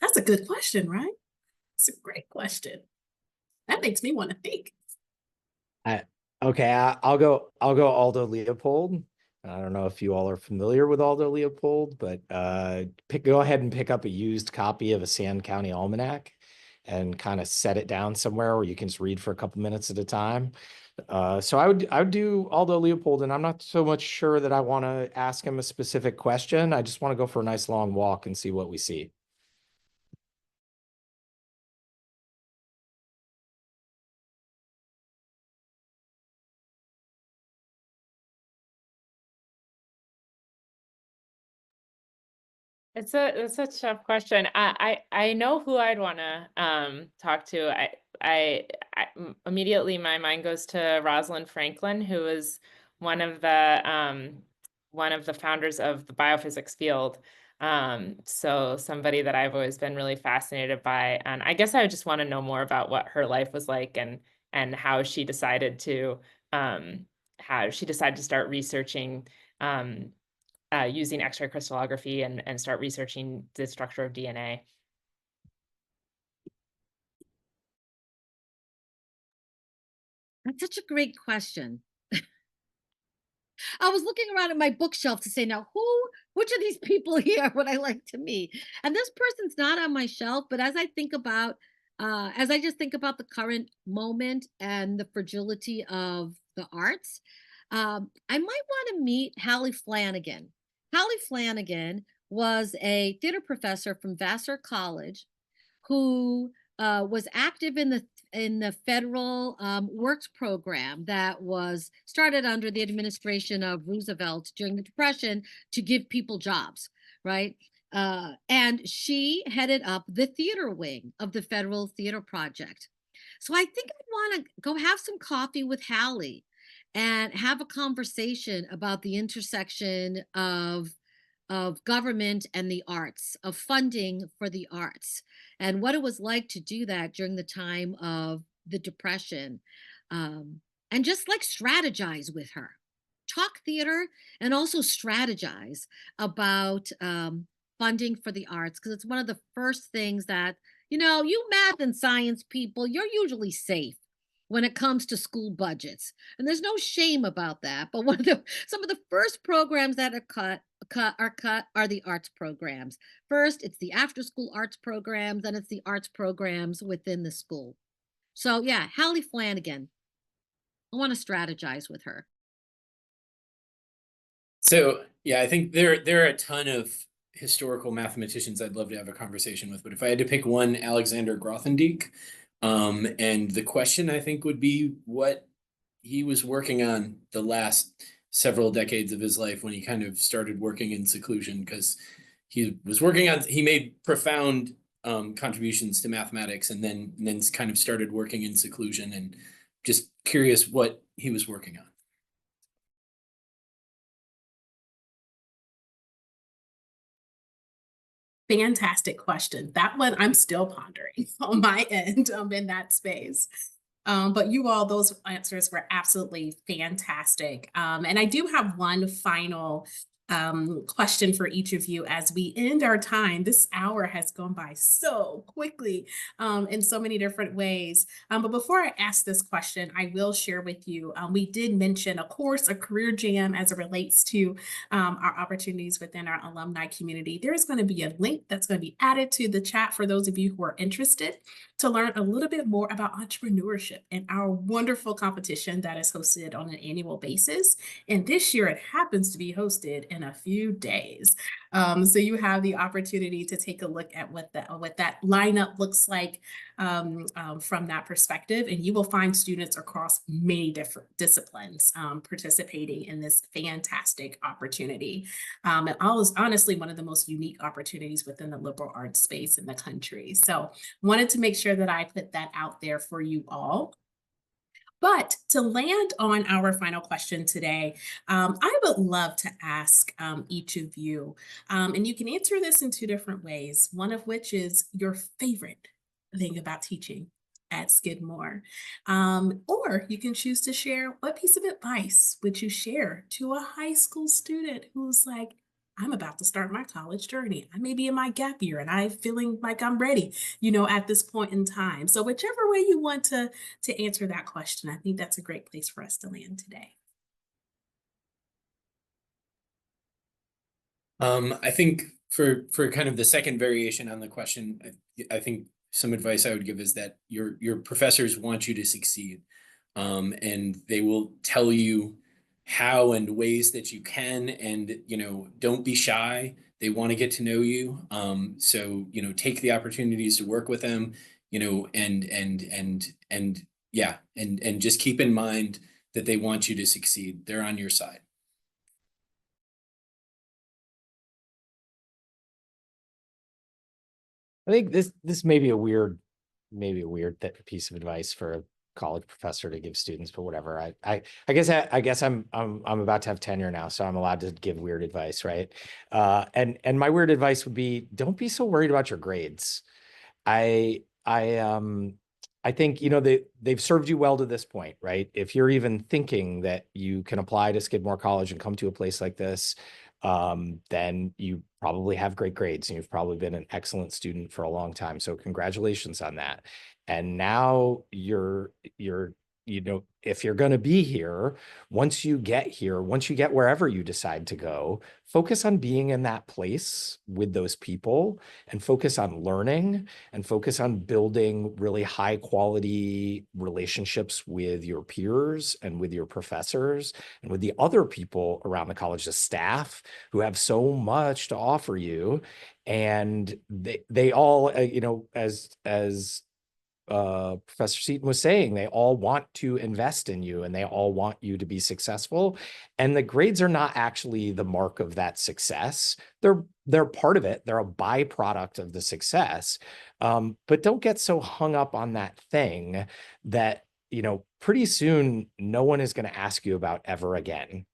That's a good question, right? It's a great question. That makes me want to think. Okay, I'll go Aldo Leopold. I don't know if you all are familiar with Aldo Leopold, but go ahead and pick up a used copy of a Sand County Almanac and kind of set it down somewhere where you can just read for a couple minutes at a time. So I would do Aldo Leopold, and I'm not so much sure that I want to ask him a specific question. I just want to go for a nice long walk and see what we see. It's a tough question. I know who I'd want to talk to. Immediately my mind goes to Rosalind Franklin, who was one of the founders of the biophysics field. So somebody that I've always been really fascinated by, and I guess I would just want to know more about what her life was like and how she decided to start researching using X-ray crystallography and start researching the structure of DNA. That's such a great question. I was looking around at my bookshelf to say, now which of these people here would I like to meet? And this person's not on my shelf, but as I just think about the current moment and the fragility of the arts, I might want to meet Hallie Flanagan. Hallie Flanagan was a theater professor from Vassar College who was active in the federal works program that was started under the administration of Roosevelt during the Depression to give people jobs, right? And she headed up the theater wing of the Federal Theater Project. So I think I'd want to go have some coffee with Hallie and have a conversation about the intersection of government and the arts, of funding for the arts, and what it was like to do that during the time of the Depression. And just like strategize with her, talk theater, and also strategize about funding for the arts, because it's one of the first things that, you math and science people, you're usually safe when it comes to school budgets. And there's no shame about that. But some of the first programs that are cut are the arts programs. First, it's the after school arts programs, then it's the arts programs within the school. So yeah, Hallie Flanagan. I want to strategize with her. So yeah, I think there are a ton of historical mathematicians I'd love to have a conversation with, but if I had to pick one, Alexander Grothendieck. And the question I think would be what he was working on the last several decades of his life when he kind of started working in seclusion, because he made profound contributions to mathematics and then kind of started working in seclusion, and just curious what he was working on. Fantastic question. That one I'm still pondering on my end in that space. But you all, those answers were absolutely fantastic. And I do have one final question for each of you as we end our time. This hour has gone by so quickly in so many different ways. But before I ask this question, I will share with you, we did mention, of course, a career jam as it relates to our opportunities within our alumni community. There's going to be a link that's going to be added to the chat for those of you who are interested to learn a little bit more about entrepreneurship and our wonderful competition that is hosted on an annual basis. And this year it happens to be hosted in a few days. So you have the opportunity to take a look at what that lineup looks like from that perspective. And you will find students across many different disciplines participating in this fantastic opportunity. And honestly, one of the most unique opportunities within the liberal arts space in the country. So wanted to make sure that I put that out there for you all. But to land on our final question today, I would love to ask each of you, and you can answer this in two different ways, one of which is your favorite thing about teaching at Skidmore. Or you can choose to share, what piece of advice would you share to a high school student who's like, I'm about to start my college journey. I may be in my gap year and I'm feeling like I'm ready, at this point in time. So whichever way you want to answer that question, I think that's a great place for us to land today. I think for kind of the second variation on the question, I think some advice I would give is that your professors want you to succeed, and they will tell you how and ways that you can, and don't be shy. They want to get to know you. So take the opportunities to work with them, and just keep in mind that they want you to succeed. They're on your side. I think this may be a weird piece of advice for a college professor to give students, but whatever. I guess I'm about to have tenure now, so I'm allowed to give weird advice, right? And my weird advice would be, don't be so worried about your grades. I think they've served you well to this point, right? If you're even thinking that you can apply to Skidmore College and come to a place like this, then you probably have great grades and you've probably been an excellent student for a long time. So congratulations on that. And now you're if you're going to be here, once you get wherever you decide to go, focus on being in that place with those people and focus on learning and focus on building really high quality relationships with your peers and with your professors and with the other people around the college, the staff who have so much to offer you. And they all, as Professor Seaton was saying, they all want to invest in you and they all want you to be successful. And the grades are not actually the mark of that success. They're part of it. They're a byproduct of the success. But don't get so hung up on that thing that, pretty soon no one is going to ask you about ever again.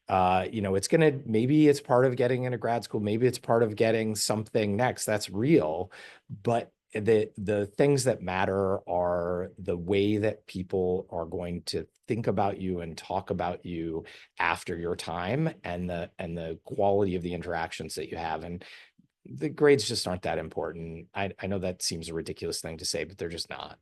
Maybe it's part of getting into grad school. Maybe it's part of getting something next. That's real. But the things that matter are the way that people are going to think about you and talk about you after your time and the quality of the interactions that you have. And the grades just aren't that important. I know that seems a ridiculous thing to say, but they're just not.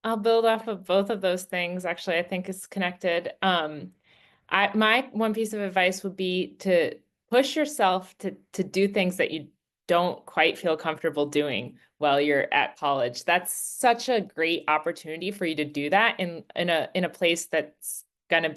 I'll build off of both of those things. Actually, I think it's connected. My one piece of advice would be to push yourself to do things that you don't quite feel comfortable doing while you're at college. That's such a great opportunity for you to do that in a place that's gonna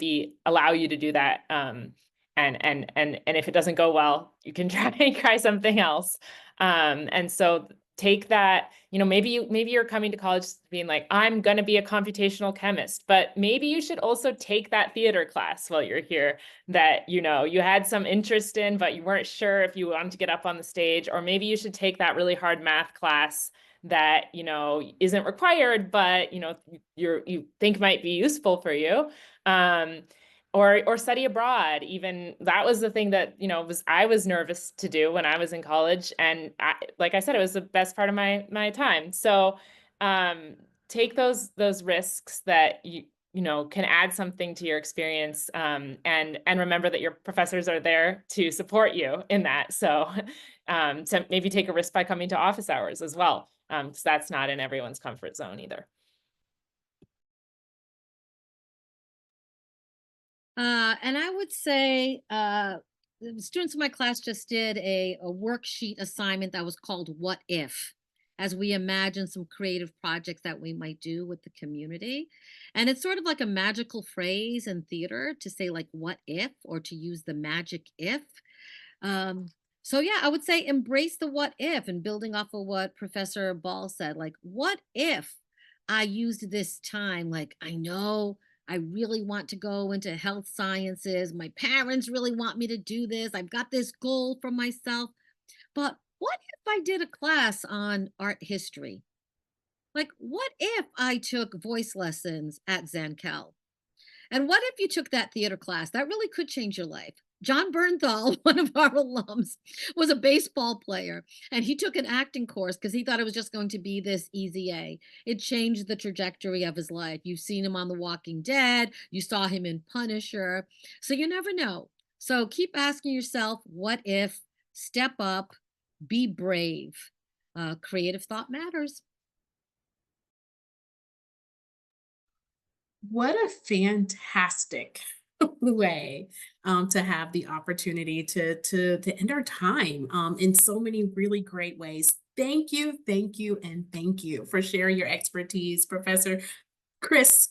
allow you to do that. And if it doesn't go well, you can try something else. And so take that, maybe you're coming to college being like, I'm going to be a computational chemist, but maybe you should also take that theater class while you're here that, you had some interest in, but you weren't sure if you wanted to get up on the stage, or maybe you should take that really hard math class that, isn't required, but, you think might be useful for you. Or study abroad. Even that was the thing that, I was nervous to do when I was in college. And like I said, it was the best part of my time. So take those risks that you can add something to your experience, and remember that your professors are there to support you in that. So maybe take a risk by coming to office hours as well, because that's not in everyone's comfort zone either. And I would say the students in my class just did a worksheet assignment that was called What If, as we imagine some creative projects that we might do with the community. And it's sort of like a magical phrase in theater to say like, what if, or to use the magic if. So yeah, I would say embrace the what if, and building off of what Professor Ball said, like, what if I used this time? Like, I know I really want to go into health sciences. My parents really want me to do this. I've got this goal for myself. But what if I did a class on art history? Like, what if I took voice lessons at Zankel? And what if you took that theater class? That really could change your life. John Bernthal, one of our alums, was a baseball player, and he took an acting course because he thought it was just going to be this easy A. It changed the trajectory of his life. You've seen him on The Walking Dead. You saw him in Punisher. So you never know. So keep asking yourself, what if? Step up, be brave. Creative thought matters. What a fantastic way to have the opportunity to end our time in so many really great ways. Thank you, and thank you for sharing your expertise, Professor Chris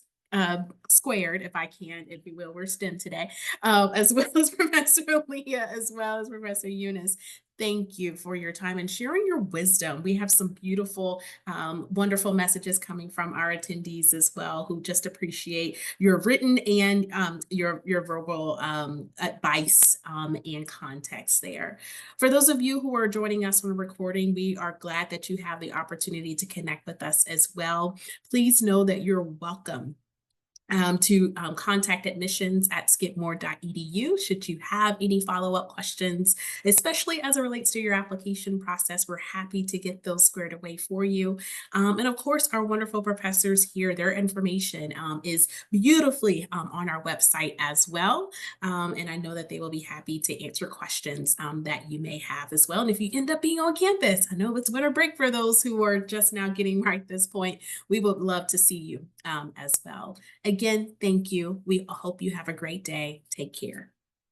squared, if you will. We're STEM today, as well as Professor Leah, as well as Professor Eunice. Thank you for your time and sharing your wisdom. We have some beautiful, wonderful messages coming from our attendees as well, who just appreciate your written and your verbal advice and context there. For those of you who are joining us on the recording, we are glad that you have the opportunity to connect with us as well. Please know that you're welcome to contact admissions at skidmore.edu should you have any follow-up questions, especially as it relates to your application process. We're happy to get those squared away for you. And of course, our wonderful professors here, their information is beautifully on our website as well. And I know that they will be happy to answer questions that you may have as well. And if you end up being on campus, I know it's winter break for those who are just now getting right at this point, we would love to see you as well. Again, thank you. We hope you have a great day. Take care.